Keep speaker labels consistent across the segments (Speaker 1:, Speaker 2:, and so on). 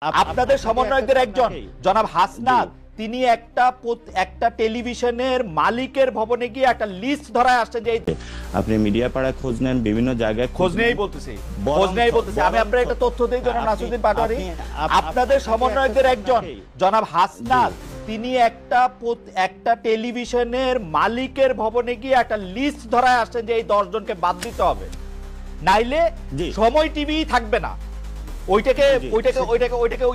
Speaker 1: আপনাদের সমন্বয়কদের একজন জনাব হাসনাত তিনি একটা টেলিভিশনের মালিকের ভবনে গিয়ে একটা লিস্ট ধরায় আসছেন যে
Speaker 2: আপনি মিডিয়া পাড়ায় খোঁজ নেন, বিভিন্ন জায়গায়
Speaker 1: খোঁজ নেই বলতেছি আমি আপনার একটা তথ্য দেই জনাব নাসিরউদ্দিন পাটোয়ারী। আপনাদের সমন্বয়কদের একজন জনাব হাসনাত তিনি একটা টেলিভিশনের মালিকের ভবনে গিয়ে একটা লিস্ট ধরায় আসছেন যে এই 10 জনকে বাদ দিতে হবে, নাইলে সময় টিভি থাকবে না, ওইটাকে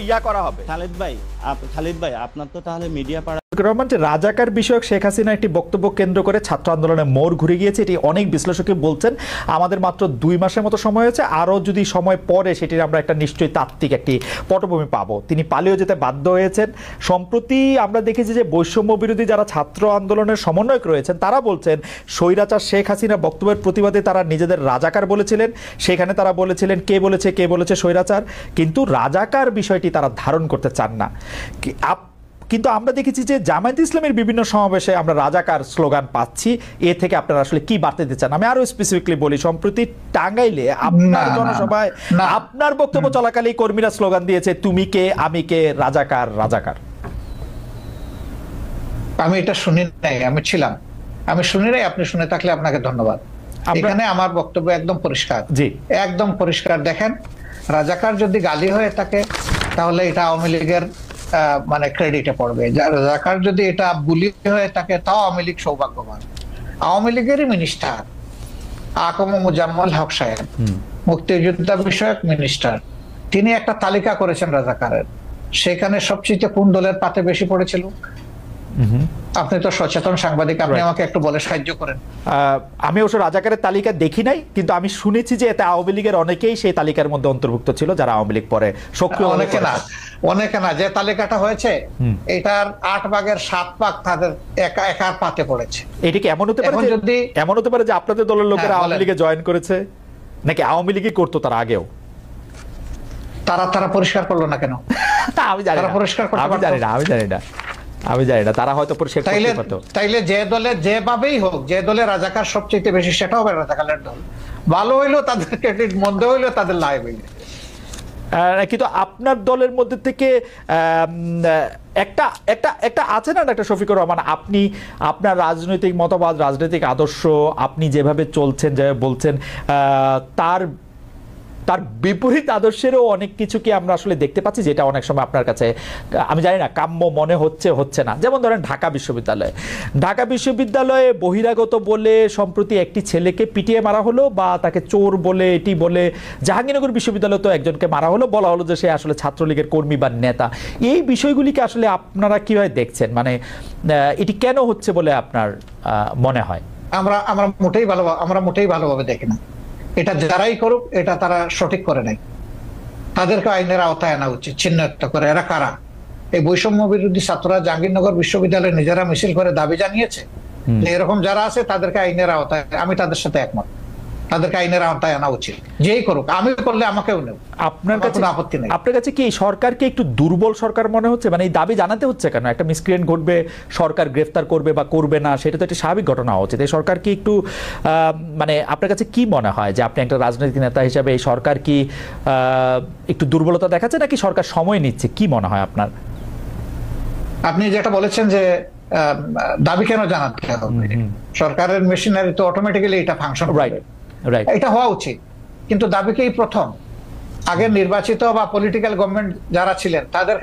Speaker 1: ইয়া করা হবে।
Speaker 2: খালিদ ভাই আপনার তো তাহলে মিডিয়া পাড়া
Speaker 3: রহমান যে রাজাকার বিষয়ক শেখ হাসিনা একটি বক্তব্য কেন্দ্র করে ছাত্র আন্দোলনে মোড় ঘুরে গিয়েছে, এটি অনেক বিশ্লেষকই বলছেন। আমাদের মাত্র 2 মাসের মতো সময় হয়েছে, আরও যদি সময় পরে সেটির আমরা একটা নিশ্চয়ই তাত্ত্বিক একটি পটভূমি পাবো। তিনি পালিয়ে যেতে বাধ্য হয়েছেন। সম্প্রতি আমরা দেখেছি যে বৈষম্য বিরোধী যারা ছাত্র আন্দোলনের সমন্বয়ক রয়েছেন তারা বলছেন স্বৈরাচার শেখ হাসিনা বক্তব্যের প্রতিবাদে তারা নিজেদের রাজাকার বলেছিলেন। সেখানে তারা বলেছিলেন কে বলেছে স্বৈরাচার, কিন্তু রাজাকার বিষয়টি তারা ধারণ করতে চান না। কিন্তু আমরা দেখেছি যে জামায়াত ইসলামের বিভিন্ন সমাবেশে আমরা রাজাকার স্লোগান পাচ্ছি। এ থেকে আপনারা আসলে কি বার্তা দিতে চান? আমি আরো স্পেসিফিকলি বলি, সম্প্রতি টাঙ্গাইলে আপনার জনসভায় আপনার বক্তব্য চলাকালীন কর্মীরা স্লোগান দিয়েছে তুমি কে আমি কে, রাজাকার রাজাকার।
Speaker 4: আমি এটা শুনি নাই, আমি ছিলাম, আমি শুনি নাই। আপনি শুনে থাকলে আপনাকে ধন্যবাদ। এখানে আমার বক্তব্য একদম পরিষ্কার, জি একদম পরিষ্কার। দেখেন, রাজাকার যদি গালি হয়ে থাকে তাহলে এটা আওয়ামী লীগের মানে ক্রেডিটে পড়বে। রাজাকার যদি এটা বুলি হয়ে থাকে তাও আওয়ামী লীগ সৌভাগ্যবান। আওয়ামী লীগেরই মিনিস্টার আকম মুজাম্মল হক সাহেব, মুক্তিযোদ্ধা বিষয়ক মিনিস্টার, তিনি একটা তালিকা করেছেন রাজাকারের। সেখানে সবচেয়ে কোন দলের পাতে বেশি পড়েছিল? আপনি তো সচেতন সাংবাদিক, আপনি আমাকে একটু বলে সাহায্য করেন।
Speaker 3: আমি অবশ্য রাজাকারের তালিকা দেখি নাই, কিন্তু আমি শুনেছি যে এতে আওয়ামী লীগের অনেকেই সেই তালিকার মধ্যে অন্তর্ভুক্ত ছিল, যারা আওয়ামী লীগ পরে সক্রিয়।
Speaker 4: অনেকে না, যে তালিকাটা হয়েছে এটার 8 ভাগের 7 ভাগ তাদের একার পাতে পড়েছে।
Speaker 3: এটা কি এমন হতে পারে যে আপনাদের দলের লোকেরা আওয়ামী লীগে জয়েন করেছে, নাকি আওয়ামী লীগই করতো তার আগেও?
Speaker 4: তারা পরিষ্কার করলো না কেন?
Speaker 3: আমি জানি না, আমি জানি না, তারা হয়তো পরিষ্কার করতে পারতো।
Speaker 4: তাইলে যে দলে যেভাবেই হোক, যে দলে রাজাকার সবচেয়ে বেশি সেটা হবে রাজাকারের দল। ভালো হইলো তাদের ক্রেডিট, মন্দ হইলো তাদের লাইবিলিটি।
Speaker 3: কিন্তু আপনার দলের মধ্যে থেকে একটা আছে না একটা শফিকুর রহমান, আপনি আপনার রাজনৈতিক মতবাদ, রাজনৈতিক আদর্শ, আপনি যেভাবে চলছেন, যেভাবে বলছেন, তার বিপরীত আদর্শেরও অনেক কিছু কি আমরা আসলে দেখতে পাচ্ছি, যেটা অনেক সময় আপনার কাছে আমি জানি না কাম্য মনে হচ্ছে না। যেমন ধরেন ঢাকা বিশ্ববিদ্যালয়ে বহিরাগত বলে সম্প্রতি একটি ছেলেকে পিটিয়ে মারা হলো, বা তাকে চোর বলে এটি বলে জাহাঙ্গীরনগর বিশ্ববিদ্যালয়ে তো একজনকে মারা হলো, বলা হলো যে সে আসলে ছাত্রলীগের কর্মী বা নেতা। এই বিষয়গুলিকে আসলে আপনারা কিভাবে দেখছেন? মানে এটি কেন হচ্ছে বলে আপনার মনে হয়?
Speaker 4: আমরা মোটেই ভালোভাবে দেখি না। এটা যারাই করুক, এটা তারা সঠিক করে নাই। তাদেরকে আইনের আওতায় আনা উচিত, চিহ্নিত করে এরা কারা। এই বৈষম্য বিরোধী ছাত্ররা জাহাঙ্গীরনগর বিশ্ববিদ্যালয়ে নিজেরা মিছিল করে দাবি জানিয়েছে যে এরকম যারা আছে তাদেরকে আইনের আওতায়, আমি তাদের সাথে একমত, তাদেরকে আইনের আওতায় আনা উচিত। যেই করুক, আমি করলে আমাকেও নেব, আপনার কাছে আপত্তি নেই।
Speaker 3: আপনার কাছে কি এই সরকারকে একটু দুর্বল সরকার মনে হচ্ছে? মানে এই দাবি জানাতে হচ্ছে কেন? একটা মিসক্রিয়েন্ট ঘটবে, সরকার গ্রেফতার করবে বা করবে না, সেটা তো একটা স্বাভাবিক ঘটনা হওয়া উচিত। এই সরকার কি একটু মানে আপনার কাছে কি মনে হয় যে আপনি একটা রাজনৈতিক নেতা হিসাবে এই সরকার কি একটু দুর্বলতা দেখাচ্ছে, নাকি সরকার সময় নিচ্ছে? কি মনে হয় আপনার?
Speaker 4: আপনি যেটা বলেছেন যে দাবি কেন জানাতে হবে, সরকারের মেশিনারি তো অটোমেটিক্যালি এটা ফাংশন করবে, এটা হওয়া উচিত। কিন্তু দাবিকেই প্রথম আগের নির্বাচিত বা পলিটিক্যাল গভর্নমেন্ট যারা ছিলেন তাদের